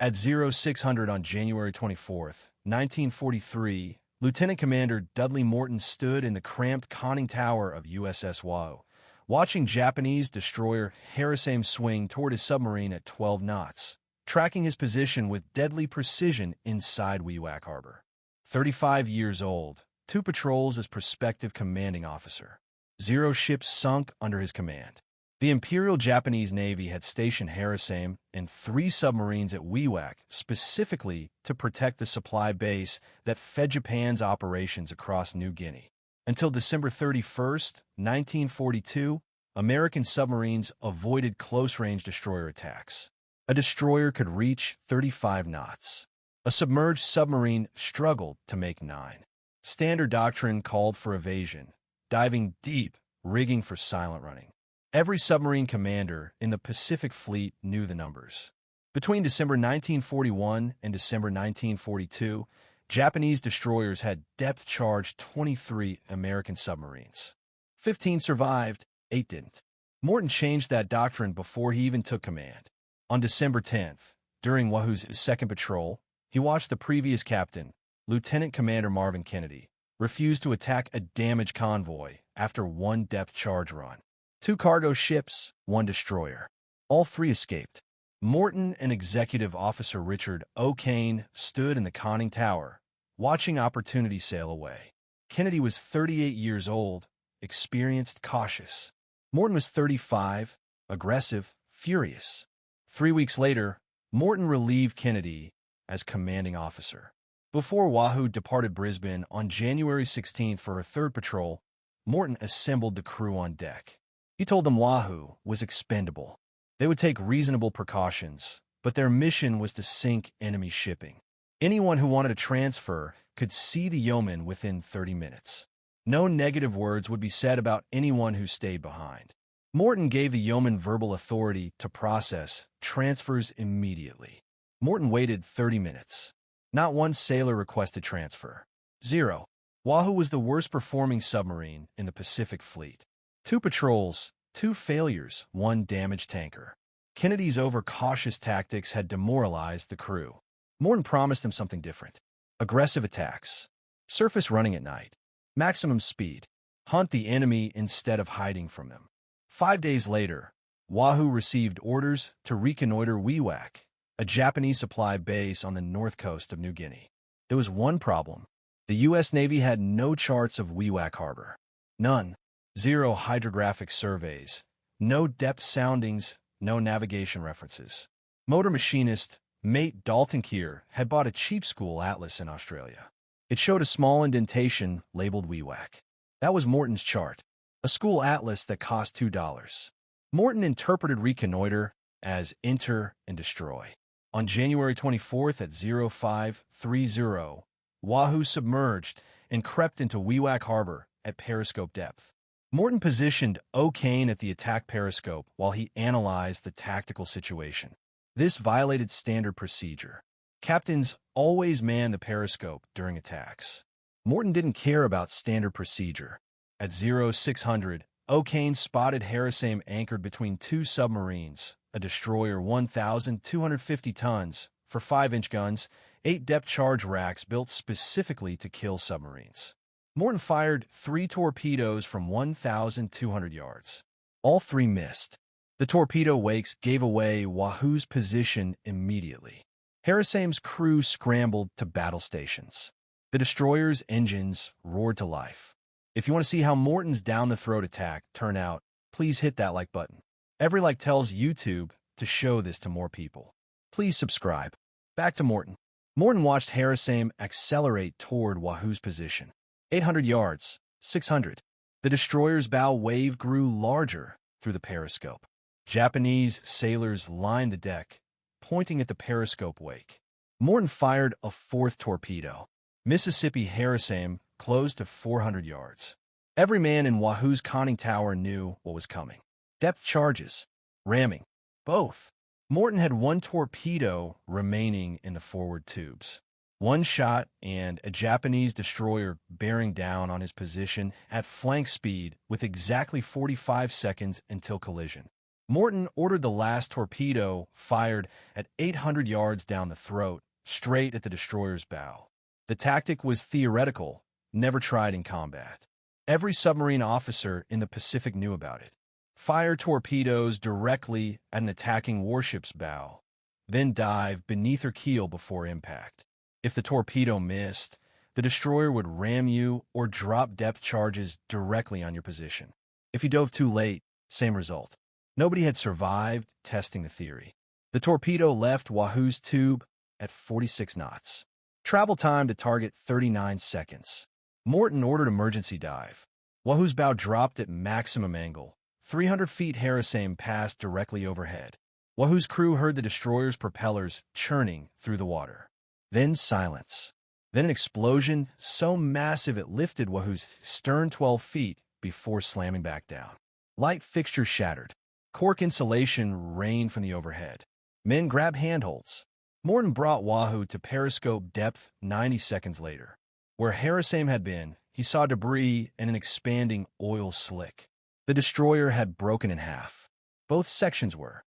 At 0600 on January 24, 1943, Lieutenant Commander Dudley Morton stood in the cramped conning tower of USS Wahoo, watching Japanese destroyer Harusame swing toward his submarine at 12 knots, tracking his position with deadly precision inside Wewak Harbor. 35 years old, 2 patrols as prospective commanding officer. 0 ships sunk under his command. The Imperial Japanese Navy had stationed Harusame and 3 submarines at Wewak specifically to protect the supply base that fed Japan's operations across New Guinea. Until December 31, 1942, American submarines avoided close-range destroyer attacks. A destroyer could reach 35 knots. A submerged submarine struggled to make 9. Standard doctrine called for evasion, diving deep, rigging for silent running. Every submarine commander in the Pacific Fleet knew the numbers. Between December 1941 and December 1942, Japanese destroyers had depth-charged 23 American submarines. 15 survived, 8 didn't. Morton changed that doctrine before he even took command. On December 10th, during Wahoo's second patrol, he watched the previous captain, Lieutenant Commander Marvin Kennedy, refuse to attack a damaged convoy after 1 depth-charge run. 2 cargo ships, 1 destroyer. All 3 escaped. Morton and Executive Officer Richard O'Kane stood in the conning tower, watching opportunity sail away. Kennedy was 38 years old, experienced, cautious. Morton was 35, aggressive, furious. 3 weeks later, Morton relieved Kennedy as commanding officer. Before Wahoo departed Brisbane on January 16th for her 3rd patrol, Morton assembled the crew on deck. He told them Wahoo was expendable. They would take reasonable precautions, but their mission was to sink enemy shipping. Anyone who wanted a transfer could see the yeoman within 30 minutes. No negative words would be said about anyone who stayed behind. Morton gave the yeoman verbal authority to process transfers immediately. Morton waited 30 minutes. Not one sailor requested transfer. 0. Wahoo was the worst-performing submarine in the Pacific Fleet. 2 patrols, 2 failures, 1 damaged tanker. Kennedy's overcautious tactics had demoralized the crew. Morton promised them something different. Aggressive attacks. Surface running at night. Maximum speed. Hunt the enemy instead of hiding from them. 5 days later, Wahoo received orders to reconnoiter Wewak, a Japanese supply base on the north coast of New Guinea. There was one problem. The U.S. Navy had no charts of Wewak Harbor. None. 0 hydrographic surveys. No depth soundings, no navigation references. Motor machinist Mate Dalton Keir had bought a cheap school atlas in Australia. It showed a small indentation labeled Wewak. That was Morton's chart, a school atlas that cost $2. Morton interpreted reconnoiter as enter and destroy. On January 24th at 0530, Wahoo submerged and crept into Wewak Harbor at periscope depth. Morton positioned O'Kane at the attack periscope while he analyzed the tactical situation. This violated standard procedure. Captains always man the periscope during attacks. Morton didn't care about standard procedure. At 0600, O'Kane spotted Harusame anchored between 2 submarines, a destroyer 1,250 tons, for 5-inch guns, 8 depth charge racks built specifically to kill submarines. Morton fired 3 torpedoes from 1,200 yards. All 3 missed. The torpedo wakes gave away Wahoo's position immediately. Harusame's crew scrambled to battle stations. The destroyer's engines roared to life. If you want to see how Morton's down-the-throat attack turned out, please hit that like button. Every like tells YouTube to show this to more people. Please subscribe. Back to Morton. Morton watched Harusame accelerate toward Wahoo's position. 800 yards, 600. The destroyer's bow wave grew larger through the periscope. Japanese sailors lined the deck, pointing at the periscope wake. Morton fired a 4th torpedo. Mississippi Harusame closed to 400 yards. Every man in Wahoo's conning tower knew what was coming. Depth charges, ramming, both. Morton had 1 torpedo remaining in the forward tubes. 1 shot and a Japanese destroyer bearing down on his position at flank speed with exactly 45 seconds until collision. Morton ordered the last torpedo fired at 800 yards down the throat, straight at the destroyer's bow. The tactic was theoretical, never tried in combat. Every submarine officer in the Pacific knew about it. Fire torpedoes directly at an attacking warship's bow, then dive beneath her keel before impact. If the torpedo missed, the destroyer would ram you or drop depth charges directly on your position. If you dove too late, same result. Nobody had survived testing the theory. The torpedo left Wahoo's tube at 46 knots. Travel time to target 39 seconds. Morton ordered emergency dive. Wahoo's bow dropped at maximum angle. 300 feet Harusame passed directly overhead. Wahoo's crew heard the destroyer's propellers churning through the water. Then silence. Then an explosion so massive it lifted Wahoo's stern 12 feet before slamming back down. Light fixtures shattered. Cork insulation rained from the overhead. Men grabbed handholds. Morton brought Wahoo to periscope depth 90 seconds later. Where Harusame had been, he saw debris and an expanding oil slick. The destroyer had broken in half. Both sections were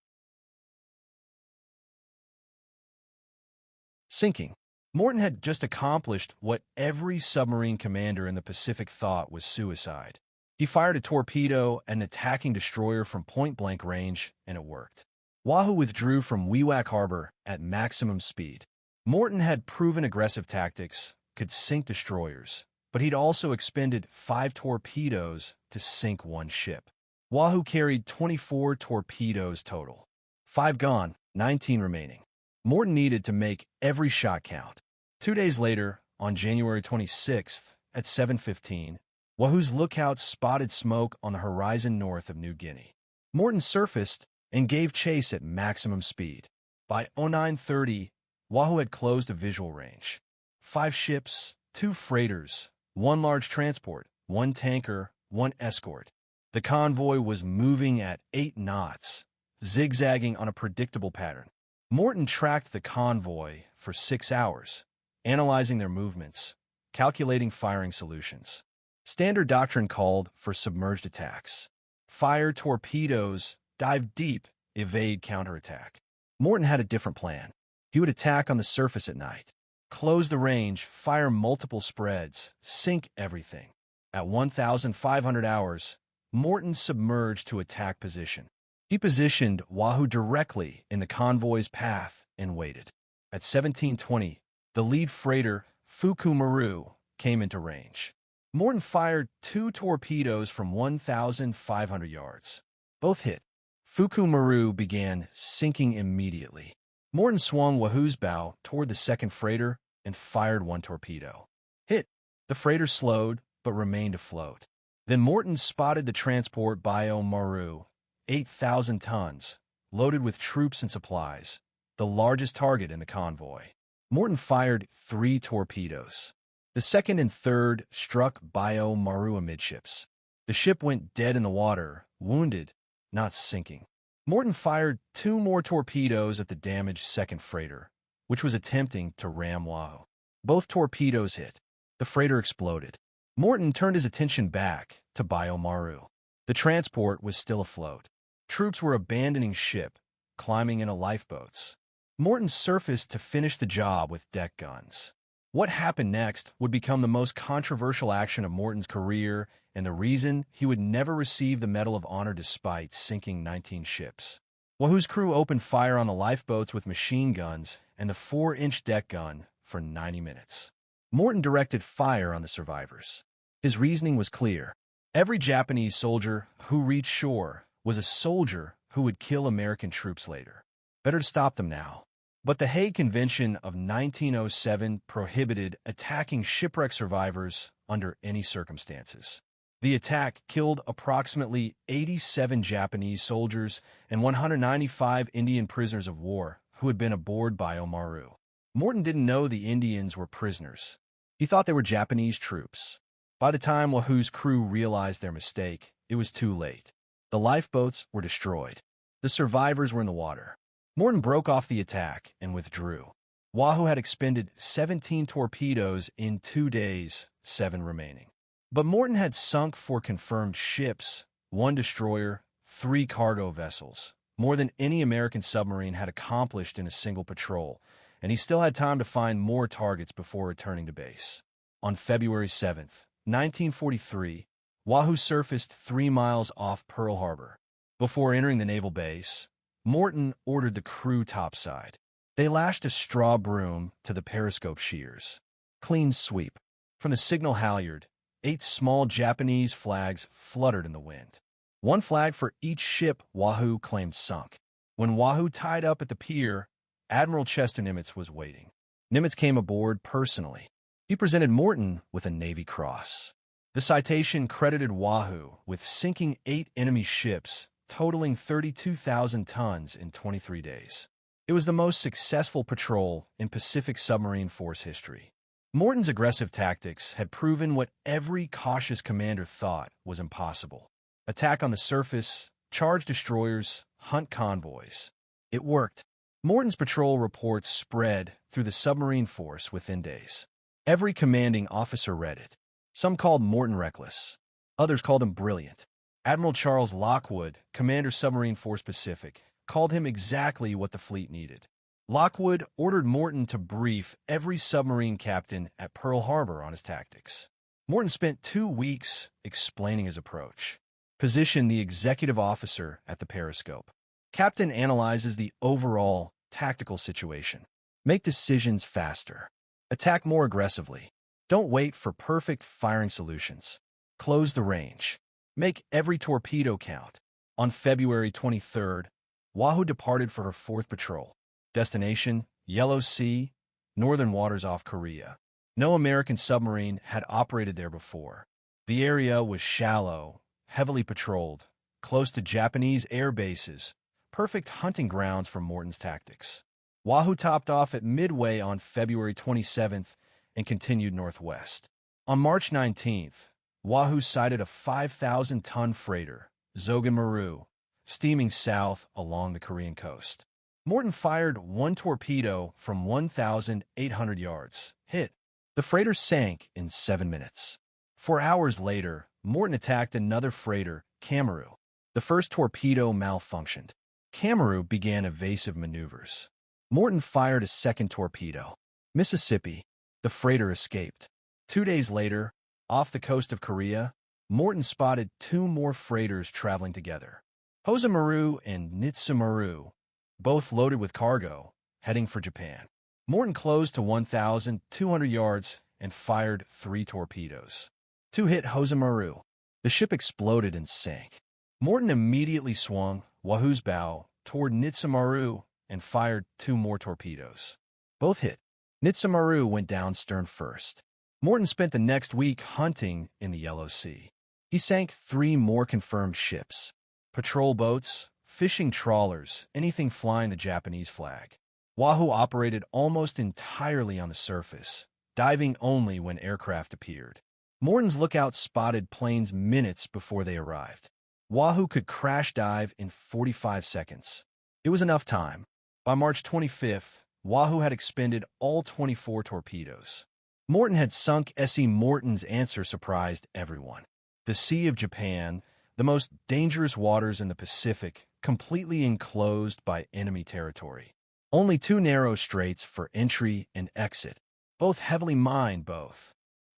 sinking. Morton had just accomplished what every submarine commander in the Pacific thought was suicide. He fired a torpedo at an attacking destroyer from point-blank range, and it worked. Wahoo withdrew from Wewak Harbor at maximum speed. Morton had proven aggressive tactics, could sink destroyers, but he'd also expended 5 torpedoes to sink one ship. Wahoo carried 24 torpedoes total. 5 gone, 19 remaining. Morton needed to make every shot count. 2 days later, on January 26th at 7:15, Wahoo's lookouts spotted smoke on the horizon north of New Guinea. Morton surfaced and gave chase at maximum speed. By 09:30, Wahoo had closed a visual range. 5 ships, 2 freighters, 1 large transport, 1 tanker, 1 escort. The convoy was moving at 8 knots, zigzagging on a predictable pattern. Morton tracked the convoy for 6 hours, analyzing their movements, calculating firing solutions. Standard doctrine called for submerged attacks. Fire torpedoes, dive deep, evade counterattack. Morton had a different plan. He would attack on the surface at night, close the range, fire multiple spreads, sink everything. At 1,500 hours, Morton submerged to attack position. He positioned Wahoo directly in the convoy's path and waited. At 17:20, the lead freighter, Fuku Maru, came into range. Morton fired 2 torpedoes from 1,500 yards. Both hit. Fuku Maru began sinking immediately. Morton swung Wahoo's bow toward the second freighter and fired 1 torpedo. Hit. The freighter slowed, but remained afloat. Then Morton spotted the transport Bio Maru, 8,000 tons, loaded with troops and supplies, the largest target in the convoy. Morton fired 3 torpedoes. The second and third struck Bio Maru amidships. The ship went dead in the water, wounded, not sinking. Morton fired 2 more torpedoes at the damaged second freighter, which was attempting to ram Wahoo. Both torpedoes hit. The freighter exploded. Morton turned his attention back to Bio Maru. The transport was still afloat. Troops were abandoning ship, climbing into lifeboats. Morton surfaced to finish the job with deck guns. What happened next would become the most controversial action of Morton's career and the reason he would never receive the Medal of Honor despite sinking 19 ships. Wahoo's crew opened fire on the lifeboats with machine guns and the 4-inch deck gun for 90 minutes. Morton directed fire on the survivors. His reasoning was clear. Every Japanese soldier who reached shore was a soldier who would kill American troops later. Better to stop them now. But the Hague Convention of 1907 prohibited attacking shipwreck survivors under any circumstances. The attack killed approximately 87 Japanese soldiers and 195 Indian prisoners of war who had been aboard Bio Maru. Morton didn't know the Indians were prisoners. He thought they were Japanese troops. By the time Wahoo's crew realized their mistake, it was too late. The lifeboats were destroyed. The survivors were in the water. Morton broke off the attack and withdrew. Wahoo had expended 17 torpedoes in 2 days, 7 remaining. But Morton had sunk 4 confirmed ships, 1 destroyer, 3 cargo vessels, more than any American submarine had accomplished in a single patrol, and he still had time to find more targets before returning to base. On February 7th, 1943, Wahoo surfaced 3 miles off Pearl Harbor. Before entering the naval base, Morton ordered the crew topside. They lashed a straw broom to the periscope shears. Clean sweep. From the signal halyard, 8 small Japanese flags fluttered in the wind. 1 flag for each ship Wahoo claimed sunk. When Wahoo tied up at the pier, Admiral Chester Nimitz was waiting. Nimitz came aboard personally. He presented Morton with a Navy Cross. The citation credited Wahoo with sinking 8 enemy ships, totaling 32,000 tons in 23 days. It was the most successful patrol in Pacific submarine force history. Morton's aggressive tactics had proven what every cautious commander thought was impossible. Attack on the surface, charge destroyers, hunt convoys. It worked. Morton's patrol reports spread through the submarine force within days. Every commanding officer read it. Some called Morton reckless. Others called him brilliant. Admiral Charles Lockwood, Commander Submarine Force Pacific, called him exactly what the fleet needed. Lockwood ordered Morton to brief every submarine captain at Pearl Harbor on his tactics. Morton spent 2 weeks explaining his approach. Position the executive officer at the periscope. Captain analyzes the overall tactical situation. Make decisions faster. Attack more aggressively. Don't wait for perfect firing solutions. Close the range. Make every torpedo count. On February 23rd, Wahoo departed for her 4th patrol. Destination, Yellow Sea, northern waters off Korea. No American submarine had operated there before. The area was shallow, heavily patrolled, close to Japanese air bases, perfect hunting grounds for Morton's tactics. Wahoo topped off at Midway on February 27th and continued northwest. On March 19th, Wahoo sighted a 5,000-ton freighter, Zogan Maru, steaming south along the Korean coast. Morton fired 1 torpedo from 1,800 yards. Hit. The freighter sank in 7 minutes. 4 hours later, Morton attacked another freighter, Kamaru. The first torpedo malfunctioned. Kamaru began evasive maneuvers. Morton fired a second torpedo. Mississippi. The freighter escaped. 2 days later, off the coast of Korea, Morton spotted 2 more freighters traveling together. Harusame and Nitsumaru, both loaded with cargo, heading for Japan. Morton closed to 1,200 yards and fired 3 torpedoes. 2 hit Harusame. The ship exploded and sank. Morton immediately swung Wahoo's bow toward Nitsumaru and fired 2 more torpedoes. Both hit. Nitsumaru went down stern first. Morton spent the next week hunting in the Yellow Sea. He sank 3 more confirmed ships. Patrol boats, fishing trawlers, anything flying the Japanese flag. Wahoo operated almost entirely on the surface, diving only when aircraft appeared. Morton's lookout spotted planes minutes before they arrived. Wahoo could crash dive in 45 seconds. It was enough time. By March 25th, Wahoo had expended all 24 torpedoes. Morton had sunk. Morton's answer surprised everyone. The Sea of Japan, the most dangerous waters in the Pacific, completely enclosed by enemy territory. Only 2 narrow straits for entry and exit, both heavily mined,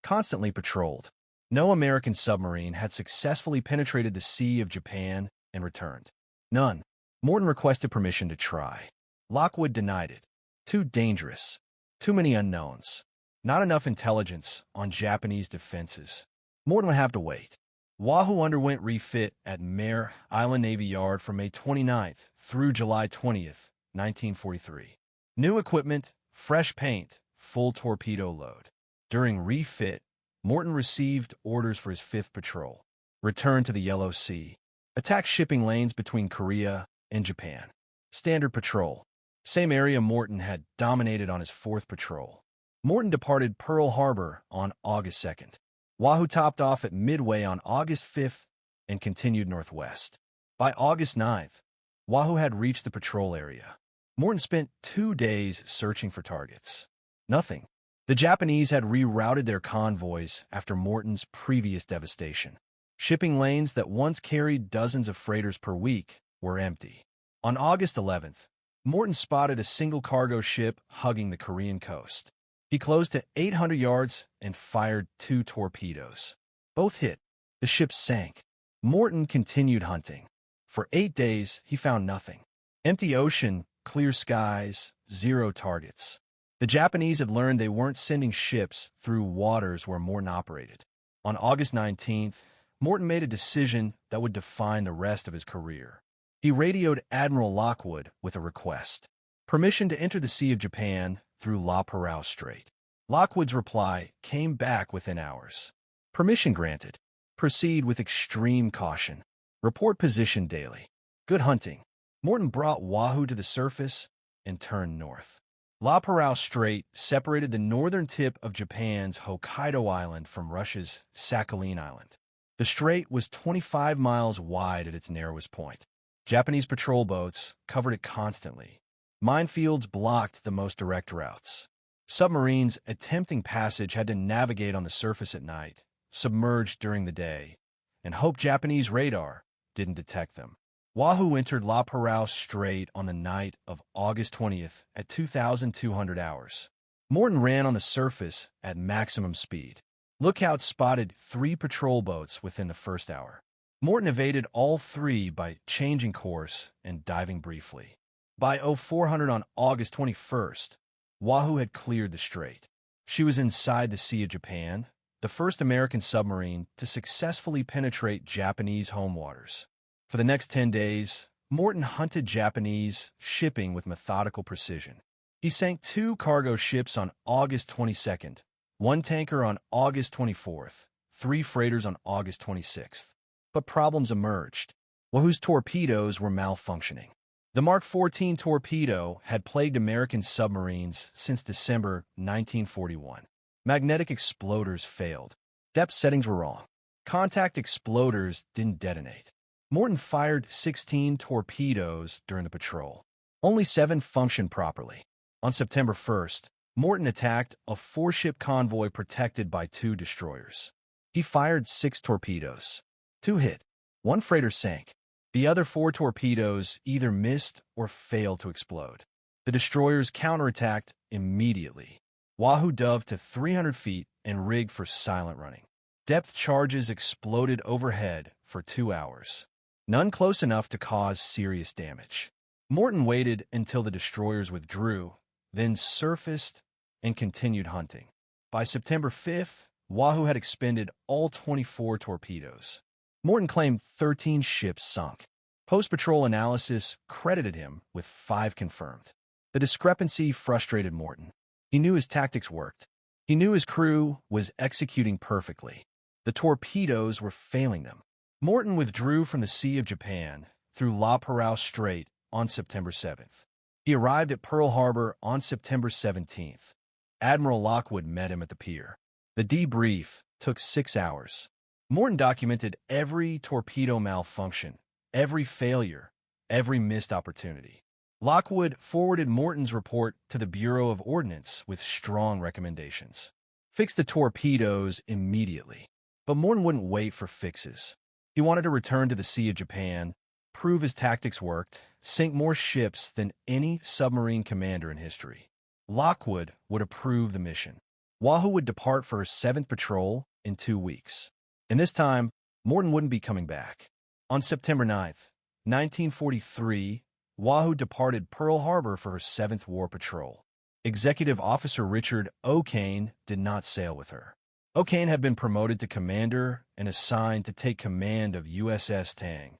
constantly patrolled. No American submarine had successfully penetrated the Sea of Japan and returned. None. Morton requested permission to try. Lockwood denied it. Too dangerous. Too many unknowns. Not enough intelligence on Japanese defenses. Morton would have to wait. Wahoo underwent refit at Mare Island Navy Yard from May 29th through July 20th, 1943. New equipment, fresh paint, full torpedo load. During refit, Morton received orders for his 5th patrol. Return to the Yellow Sea. Attack shipping lanes between Korea and Japan. Standard patrol. Same area Morton had dominated on his 4th patrol. Morton departed Pearl Harbor on August 2nd. Wahoo topped off at Midway on August 5th and continued northwest. By August 9th, Wahoo had reached the patrol area. Morton spent 2 days searching for targets. Nothing. The Japanese had rerouted their convoys after Morton's previous devastation. Shipping lanes that once carried dozens of freighters per week were empty. On August 11th, Morton spotted a single cargo ship hugging the Korean coast. He closed to 800 yards and fired 2 torpedoes. Both hit. The ship sank. Morton continued hunting. For 8 days, he found nothing. Empty ocean, clear skies, 0 targets. The Japanese had learned they weren't sending ships through waters where Morton operated. On August 19th, Morton made a decision that would define the rest of his career. He radioed Admiral Lockwood with a request: permission to enter the Sea of Japan through La Parao Strait. Lockwood's reply came back within hours. Permission granted. Proceed with extreme caution. Report position daily. Good hunting. Morton brought Wahoo to the surface and turned north. La Parao Strait separated the northern tip of Japan's Hokkaido Island from Russia's Sakhalin Island. The strait was 25 miles wide at its narrowest point. Japanese patrol boats covered it constantly. Minefields blocked the most direct routes. Submarines attempting passage had to navigate on the surface at night, submerged during the day, and hope Japanese radar didn't detect them. Wahoo entered La Parao Strait on the night of August 20th at 2,200 hours. Morton ran on the surface at maximum speed. Lookouts spotted 3 patrol boats within the first hour. Morton evaded all 3 by changing course and diving briefly. By 0400 on August 21st, Wahoo had cleared the strait. She was inside the Sea of Japan, the first American submarine to successfully penetrate Japanese home waters. For the next 10 days, Morton hunted Japanese shipping with methodical precision. He sank 2 cargo ships on August 22nd, 1 tanker on August 24th, 3 freighters on August 26th. But problems emerged. Wahoo's torpedoes were malfunctioning. The Mark 14 torpedo had plagued American submarines since December 1941. Magnetic exploders failed. Depth settings were wrong. Contact exploders didn't detonate. Morton fired 16 torpedoes during the patrol. Only 7 functioned properly. On September 1st, Morton attacked a 4-ship convoy protected by 2 destroyers. He fired 6 torpedoes. 2 hit. 1 freighter sank. The other 4 torpedoes either missed or failed to explode. The destroyers counterattacked immediately. Wahoo dove to 300 feet and rigged for silent running. Depth charges exploded overhead for 2 hours. None close enough to cause serious damage. Morton waited until the destroyers withdrew, then surfaced and continued hunting. By September 5th, Wahoo had expended all 24 torpedoes. Morton claimed 13 ships sunk. Post-patrol analysis credited him with 5 confirmed. The discrepancy frustrated Morton. He knew his tactics worked. He knew his crew was executing perfectly. The torpedoes were failing them. Morton withdrew from the Sea of Japan through La Parao Strait on September 7th. He arrived at Pearl Harbor on September 17th. Admiral Lockwood met him at the pier. The debrief took 6 hours. Morton documented every torpedo malfunction, every failure, every missed opportunity. Lockwood forwarded Morton's report to the Bureau of Ordnance with strong recommendations. Fix the torpedoes immediately. But Morton wouldn't wait for fixes. He wanted to return to the Sea of Japan, prove his tactics worked, sink more ships than any submarine commander in history. Lockwood would approve the mission. Wahoo would depart for her 7th patrol in 2 weeks. And this time, Morton wouldn't be coming back. On September 9th, 1943, Wahoo departed Pearl Harbor for her 7th war patrol. Executive Officer Richard O'Kane did not sail with her. O'Kane had been promoted to commander and assigned to take command of USS Tang,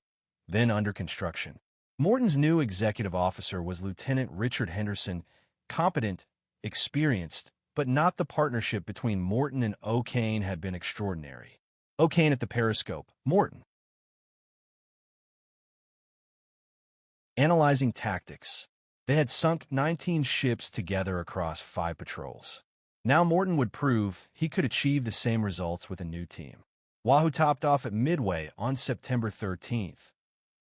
then under construction. Morton's new executive officer was Lieutenant Richard Henderson, competent, experienced, but not the partnership between Morton and O'Kane had been extraordinary. O'Kane at the periscope, Morton. Analyzing tactics. They had sunk 19 ships together across 5 patrols. Now Morton would prove he could achieve the same results with a new team. Wahoo topped off at Midway on September 13th.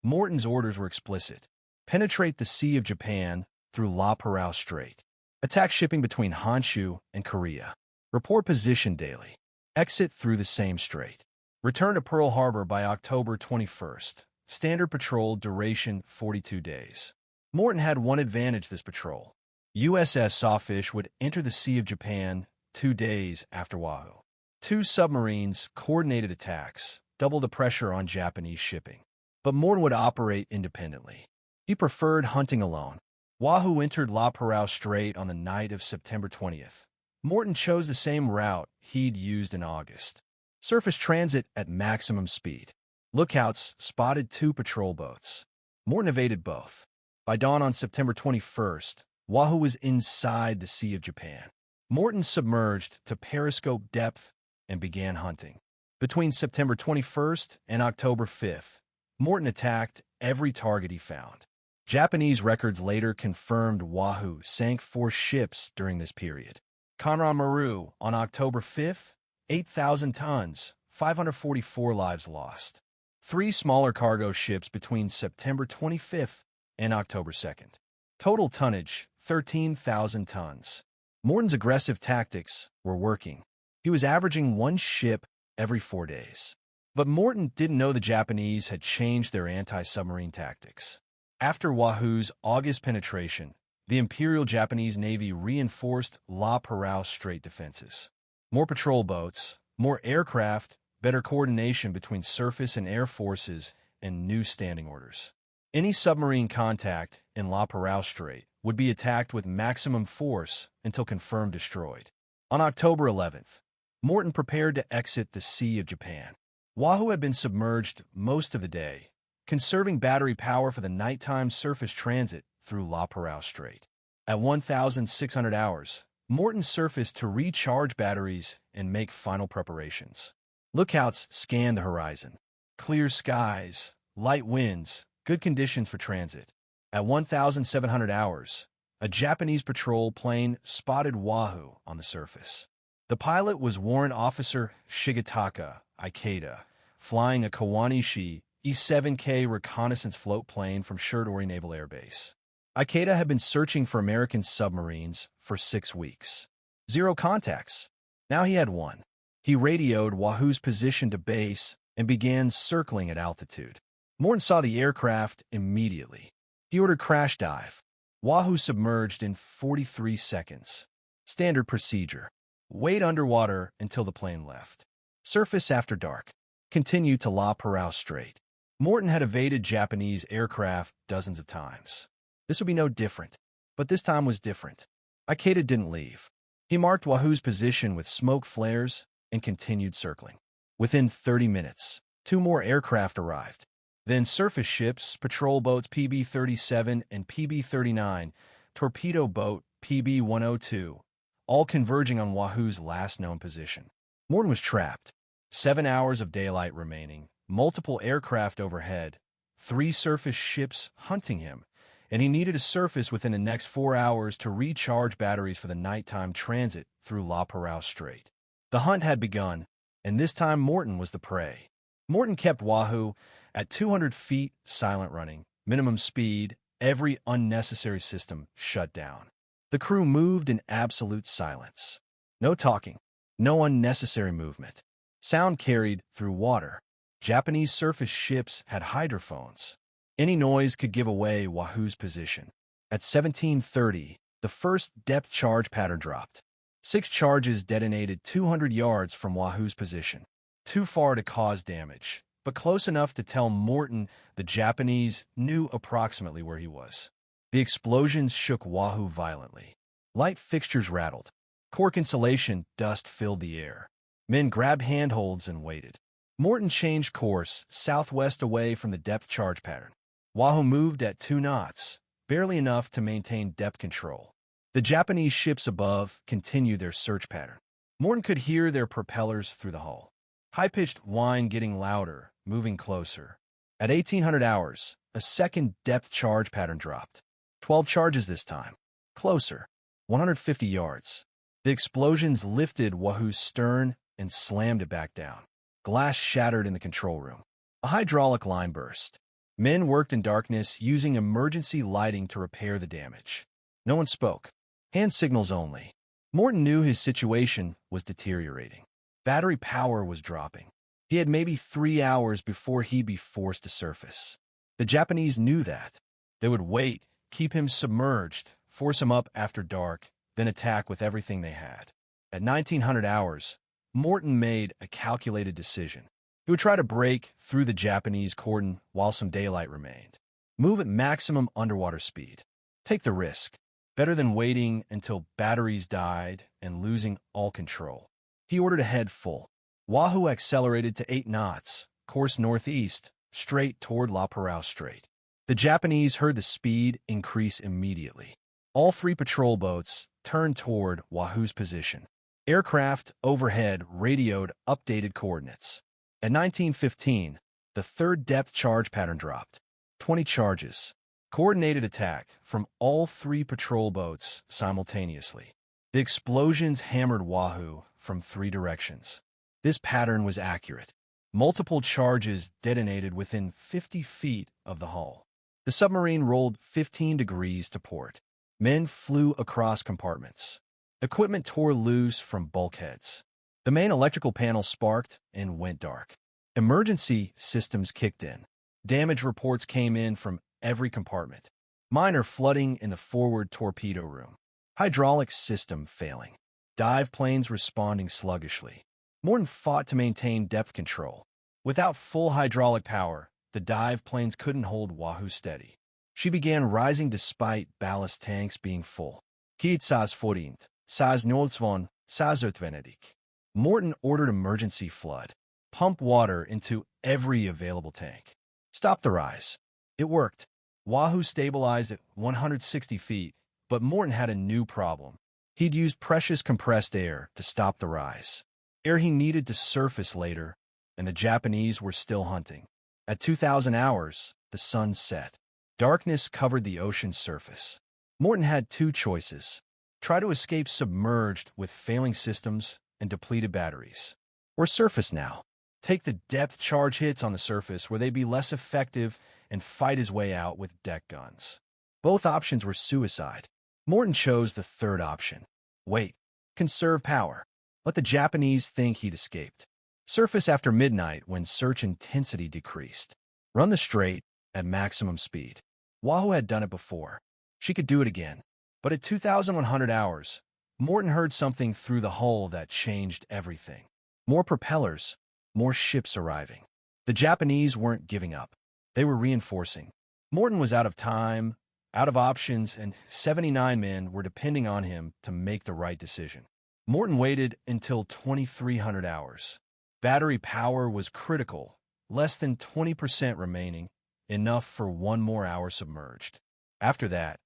Morton's orders were explicit. Penetrate the Sea of Japan through La Parao Strait. Attack shipping between Honshu and Korea. Report position daily. Exit through the same strait. Return to Pearl Harbor by October 21st. Standard patrol duration 42 days. Morton had one advantage this patrol. USS Sawfish would enter the Sea of Japan 2 days after Wahoo. 2 submarines coordinated attacks, double the pressure on Japanese shipping. But Morton would operate independently. He preferred hunting alone. Wahoo entered La Parao Strait on the night of September 20th. Morton chose the same route he'd used in August. Surface transit at maximum speed. Lookouts spotted 2 patrol boats. Morton evaded both. By dawn on September 21st, Wahoo was inside the Sea of Japan. Morton submerged to periscope depth and began hunting. Between September 21st and October 5th, Morton attacked every target he found. Japanese records later confirmed Wahoo sank 4 ships during this period. Conrad Maru on October 5th, 8,000 tons, 544 lives lost. 3 smaller cargo ships between September 25th and October 2nd. Total tonnage, 13,000 tons. Morton's aggressive tactics were working. He was averaging 1 ship every 4 days. But Morton didn't know the Japanese had changed their anti-submarine tactics. After Wahoo's August penetration, the Imperial Japanese Navy reinforced La Parao Strait defenses. More patrol boats, more aircraft, better coordination between surface and air forces, and new standing orders. Any submarine contact in La Parao Strait would be attacked with maximum force until confirmed destroyed. On October 11th, Morton prepared to exit the Sea of Japan. Wahoo had been submerged most of the day, conserving battery power for the nighttime surface transit through La Parao Strait. At 1,600 hours, Morton surfaced to recharge batteries and make final preparations. Lookouts scanned the horizon. Clear skies, light winds, good conditions for transit. At 1,700 hours, a Japanese patrol plane spotted Wahoo on the surface. The pilot was Warrant Officer Shigetaka Ikeda, flying a Kawanishi E-7K reconnaissance float plane from Shirtori Naval Air Base. Ikeda had been searching for American submarines for 6 weeks. 0 contacts. Now he had 1. He radioed Wahoo's position to base and began circling at altitude. Morton saw the aircraft immediately. He ordered crash dive. Wahoo submerged in 43 seconds. Standard procedure. Wait underwater until the plane left. Surface after dark. Continue to La Parao Strait. Morton had evaded Japanese aircraft dozens of times. This would be no different, but this time was different. Ikeda didn't leave. He marked Wahoo's position with smoke flares and continued circling. Within 30 minutes, 2 more aircraft arrived. Then surface ships, patrol boats PB-37 and PB-39, torpedo boat PB-102, all converging on Wahoo's last known position. Morton was trapped. 7 hours of daylight remaining, multiple aircraft overhead, 3 surface ships hunting him, and he needed a surface within the next 4 hours to recharge batteries for the nighttime transit through La Parao Strait. The hunt had begun, and this time Morton was the prey. Morton kept Wahoo at 200 feet, silent running, minimum speed, every unnecessary system shut down. The crew moved in absolute silence. No talking, no unnecessary movement. Sound carried through water. Japanese surface ships had hydrophones. Any noise could give away Wahoo's position. At 17:30, the first depth charge pattern dropped. 6 charges detonated 200 yards from Wahoo's position. Too far to cause damage, but close enough to tell Morton the Japanese knew approximately where he was. The explosions shook Wahoo violently. Light fixtures rattled. Cork insulation dust filled the air. Men grabbed handholds and waited. Morton changed course southwest away from the depth charge pattern. Wahoo moved at 2 knots, barely enough to maintain depth control. The Japanese ships above continued their search pattern. Morton could hear their propellers through the hull. High-pitched whine getting louder, moving closer. At 1800 hours, a second depth charge pattern dropped. 12 charges this time. Closer. 150 yards. The explosions lifted Wahoo's stern and slammed it back down. Glass shattered in the control room. A hydraulic line burst. Men worked in darkness using emergency lighting to repair the damage. No one spoke. Hand signals only. Morton knew his situation was deteriorating. Battery power was dropping. He had maybe 3 hours before he'd be forced to surface. The Japanese knew that. They would wait, keep him submerged, force him up after dark, then attack with everything they had. At 1900 hours, Morton made a calculated decision. He would try to break through the Japanese cordon while some daylight remained. Move at maximum underwater speed. Take the risk. Better than waiting until batteries died and losing all control. He ordered a head full. Wahoo accelerated to 8 knots, course northeast, straight toward La Parao Strait. The Japanese heard the speed increase immediately. All 3 patrol boats turned toward Wahoo's position. Aircraft overhead radioed updated coordinates. At 1915, the 3rd depth charge pattern dropped. 20 charges. Coordinated attack from all 3 patrol boats simultaneously. The explosions hammered Wahoo from 3 directions. This pattern was accurate. Multiple charges detonated within 50 feet of the hull. The submarine rolled 15 degrees to port. Men flew across compartments. Equipment tore loose from bulkheads. The main electrical panel sparked and went dark. Emergency systems kicked in. Damage reports came in from every compartment. Minor flooding in the forward torpedo room. Hydraulic system failing. Dive planes responding sluggishly. Morton fought to maintain depth control. Without full hydraulic power, the dive planes couldn't hold Wahoo steady. She began rising despite ballast tanks being full. Kiet sas forint, sas nolsvon, sas utvenedik. Morton ordered emergency flood. Pump water into every available tank. Stop the rise. It worked. Wahoo stabilized at 160 feet, but Morton had a new problem. He'd used precious compressed air to stop the rise. Air he needed to surface later, and the Japanese were still hunting. At 2000 hours, the sun set. Darkness covered the ocean's surface. Morton had 2 choices. Try to escape submerged with failing systems and depleted batteries. Or surface now. Take the depth charge hits on the surface where they'd be less effective and fight his way out with deck guns. Both options were suicide. Morton chose the 3rd option. Wait. Conserve power. Let the Japanese think he'd escaped. Surface after midnight when search intensity decreased. Run the strait at maximum speed. Wahoo had done it before. She could do it again. But at 2100 hours, Morton heard something through the hull that changed everything. More propellers, more ships arriving. The Japanese weren't giving up. They were reinforcing. Morton was out of time, out of options, and 79 men were depending on him to make the right decision. Morton waited until 2300 hours. Battery power was critical, less than 20% remaining, enough for 1 more hour submerged. After that,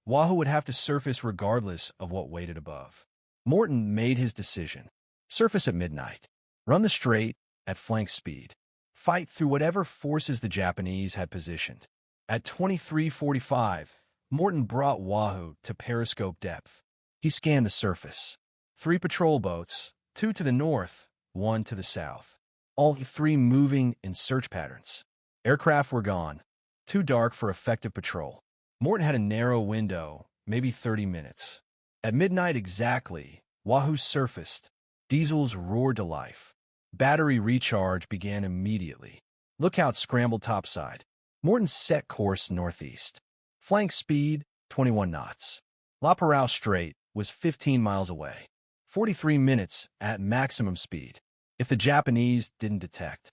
Wahoo would have to surface regardless of what waited above. Morton made his decision. Surface at midnight. Run the strait at flank speed. Fight through whatever forces the Japanese had positioned. At 23:45, Morton brought Wahoo to periscope depth. He scanned the surface. 3 patrol boats, 2 to the north, 1 to the south. All 3 moving in search patterns. Aircraft were gone. Too dark for effective patrol. Morton had a narrow window, maybe 30 minutes. At midnight exactly, Wahoo surfaced. Diesels roared to life. Battery recharge began immediately. Lookout scrambled topside. Morton set course northeast. Flank speed, 21 knots. La Parao Strait was 15 miles away. 43 minutes at maximum speed. If the Japanese didn't detect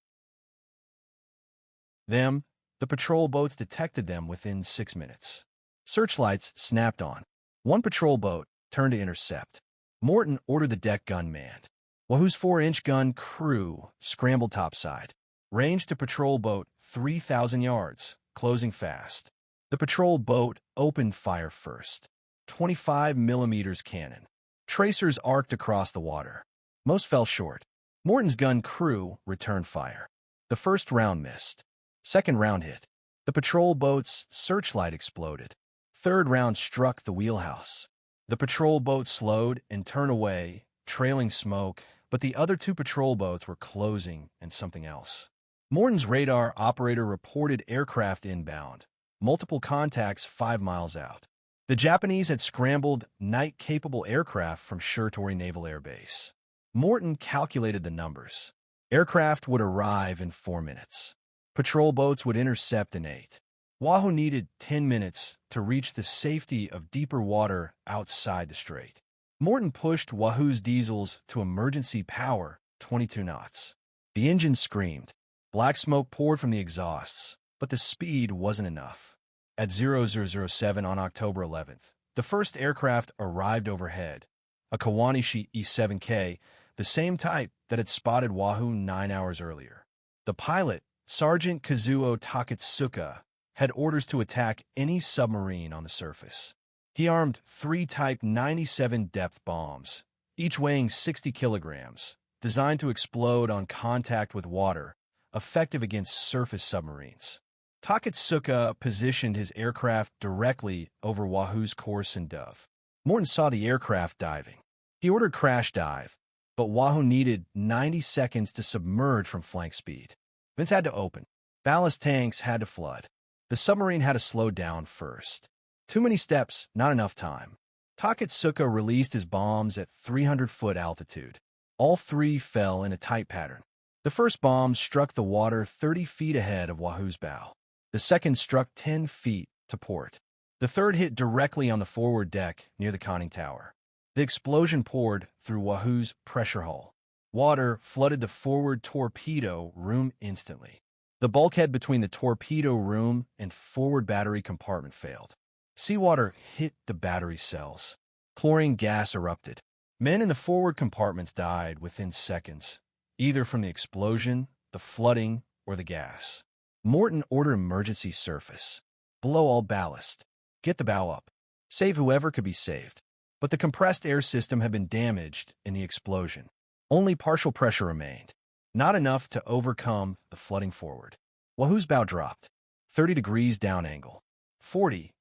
them, the patrol boats detected them within 6 minutes. Searchlights snapped on. 1 patrol boat turned to intercept. Morton ordered the deck gun manned. Wahoo's 4-inch gun crew scrambled topside. Range to patrol boat 3,000 yards, closing fast. The patrol boat opened fire first. 25 millimeters cannon. Tracers arced across the water. Most fell short. Morton's gun crew returned fire. The first round missed. Second round hit. The patrol boat's searchlight exploded. Third round struck the wheelhouse. The patrol boat slowed and turned away, trailing smoke, but the other 2 patrol boats were closing and something else. Morton's radar operator reported aircraft inbound. Multiple contacts 5 miles out. The Japanese had scrambled night-capable aircraft from Shiratori Naval Air Base. Morton calculated the numbers. Aircraft would arrive in 4 minutes. Patrol boats would intercept in 8. Wahoo needed 10 minutes to reach the safety of deeper water outside the strait. Morton pushed Wahoo's diesels to emergency power, 22 knots. The engine screamed. Black smoke poured from the exhausts, but the speed wasn't enough. At 0007 on October 11th, the first aircraft arrived overhead, a Kawanishi E-7K, the same type that had spotted Wahoo 9 hours earlier. The pilot, Sergeant Kazuo Takatsuka, had orders to attack any submarine on the surface. He armed 3 Type 97 depth bombs, each weighing 60 kilograms, designed to explode on contact with water, effective against surface submarines. Takatsuka positioned his aircraft directly over Wahoo's course in Dove. Morton saw the aircraft diving. He ordered crash dive, but Wahoo needed 90 seconds to submerge from flank speed. Vents had to open. Ballast tanks had to flood. The submarine had to slow down first. Too many steps, not enough time. Takatsuka released his bombs at 300-foot altitude. All 3 fell in a tight pattern. The first bomb struck the water 30 feet ahead of Wahoo's bow. The second struck 10 feet to port. The third hit directly on the forward deck near the conning tower. The explosion poured through Wahoo's pressure hull. Water flooded the forward torpedo room instantly. The bulkhead between the torpedo room and forward battery compartment failed. Seawater hit the battery cells. Chlorine gas erupted. Men in the forward compartments died within seconds, either from the explosion, the flooding, or the gas. Morton ordered emergency surface. Below all ballast. Get the bow up. Save whoever could be saved. But the compressed air system had been damaged in the explosion. Only partial pressure remained. Not enough to overcome the flooding forward. Wahoo's bow dropped. 30 degrees down angle. 40.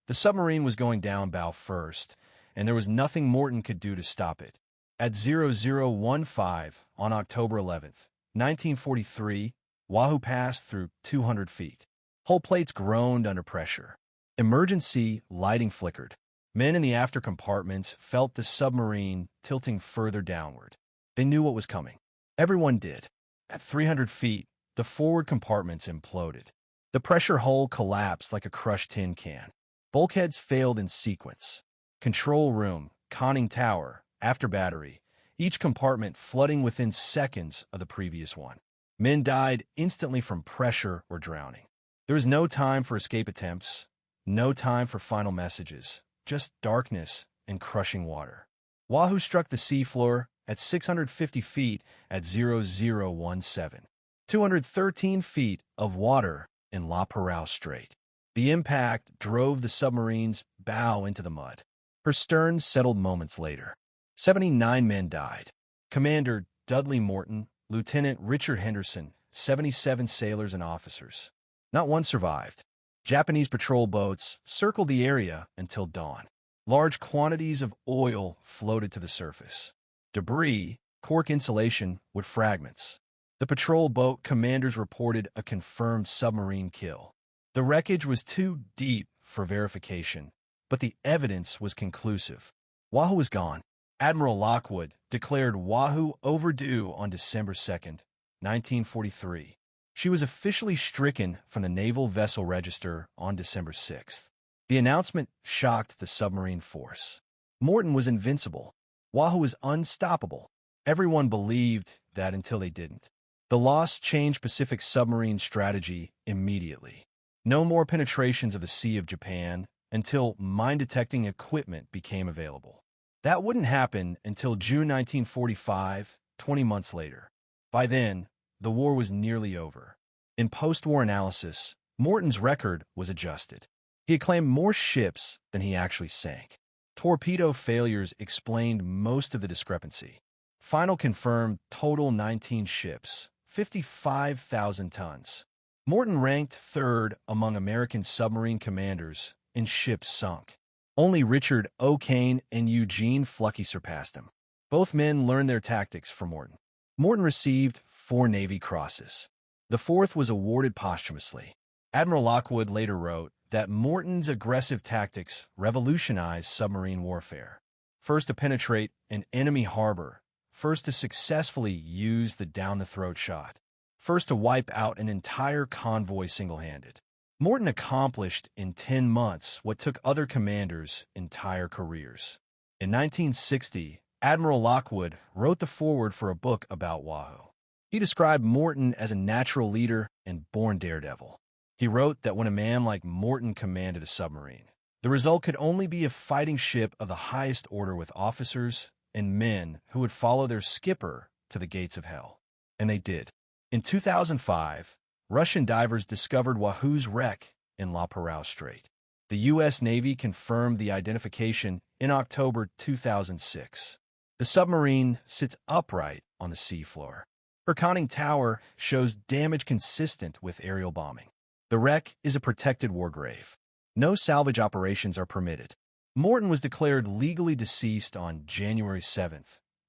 The submarine was going down bow first, and there was nothing Morton could do to stop it. At 0015 on October 11th, 1943, Wahoo passed through 200 feet. Hull plates groaned under pressure. Emergency lighting flickered. Men in the after compartments felt the submarine tilting further downward. They knew what was coming. Everyone did. At 300 feet, the forward compartments imploded. The pressure hull collapsed like a crushed tin can. Bulkheads failed in sequence. Control room, conning tower, after battery, each compartment flooding within seconds of the previous one. Men died instantly from pressure or drowning. There was no time for escape attempts, no time for final messages, just darkness and crushing water. Wahoo struck the seafloor at 650 feet at 0017. 213 feet of water in La Parao Strait. The impact drove the submarine's bow into the mud. Her stern settled moments later. 79 men died. Commander Dudley Morton, Lieutenant Richard Henderson, 77 sailors and officers. Not one survived. Japanese patrol boats circled the area until dawn. Large quantities of oil floated to the surface. Debris, cork insulation with fragments. The patrol boat commanders reported a confirmed submarine kill. The wreckage was too deep for verification, but the evidence was conclusive. Wahoo was gone. Admiral Lockwood declared Wahoo overdue on December 2nd, 1943. She was officially stricken from the Naval Vessel Register on December 6th. The announcement shocked the submarine force. Morton was invincible. Wahoo was unstoppable. Everyone believed that until they didn't. The loss changed Pacific submarine strategy immediately. No more penetrations of the Sea of Japan until mine-detecting equipment became available. That wouldn't happen until June 1945, 20 months later. By then, the war was nearly over. In post-war analysis, Morton's record was adjusted. He had claimed more ships than he actually sank. Torpedo failures explained most of the discrepancy. Final confirmed total 19 ships, 55,000 tons. Morton ranked third among American submarine commanders in ships sunk. Only Richard O'Kane and Eugene Fluckey surpassed him. Both men learned their tactics from Morton. Morton received 4 Navy Crosses. The 4th was awarded posthumously. Admiral Lockwood later wrote that Morton's aggressive tactics revolutionized submarine warfare. First to penetrate an enemy harbor. First to successfully use the down-the-throat shot. First to wipe out an entire convoy single-handed. Morton accomplished in 10 months what took other commanders entire careers. In 1960, Admiral Lockwood wrote the foreword for a book about Wahoo. He described Morton as a natural leader and born daredevil. He wrote that when a man like Morton commanded a submarine, the result could only be a fighting ship of the highest order with officers and men who would follow their skipper to the gates of hell. And they did. In 2005, Russian divers discovered Wahoo's wreck in La Perouse Strait. The U.S. Navy confirmed the identification in October 2006. The submarine sits upright on the seafloor. Her conning tower shows damage consistent with aerial bombing. The wreck is a protected war grave. No salvage operations are permitted. Morton was declared legally deceased on January 7,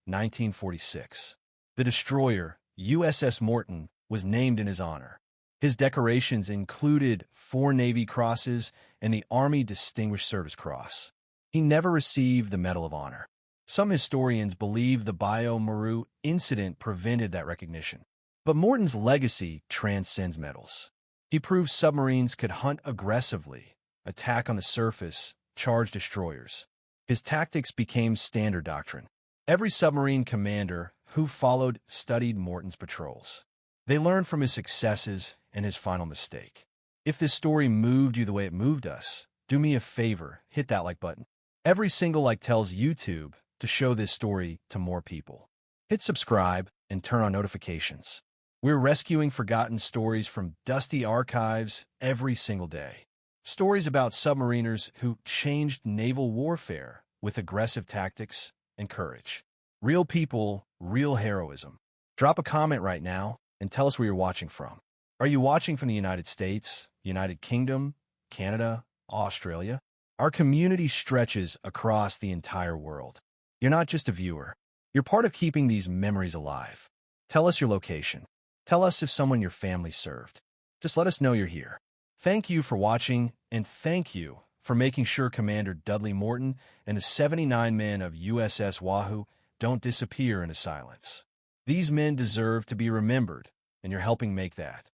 1946. The destroyer, USS Morton, was named in his honor. His decorations included 4 Navy crosses and the Army Distinguished Service Cross. He never received the Medal of Honor. Some historians believe the Bayou Maru incident prevented that recognition. But Morton's legacy transcends medals. He proved submarines could hunt aggressively, attack on the surface, charge destroyers. His tactics became standard doctrine. Every submarine commander who followed studied Morton's patrols. They learned from his successes and his final mistake. If this story moved you the way it moved us, do me a favor, hit that like button. Every single like tells YouTube to show this story to more people. Hit subscribe and turn on notifications. We're rescuing forgotten stories from dusty archives every single day. Stories about submariners who changed naval warfare with aggressive tactics and courage. Real people, real heroism. Drop a comment right now and tell us where you're watching from. Are you watching from the United States, United Kingdom, Canada, Australia? Our community stretches across the entire world. You're not just a viewer. You're part of keeping these memories alive. Tell us your location. Tell us if someone in your family served. Just let us know you're here. Thank you for watching, and thank you for making sure Commander Dudley Morton and the 79 men of USS Wahoo don't disappear into silence. These men deserve to be remembered, and you're helping make that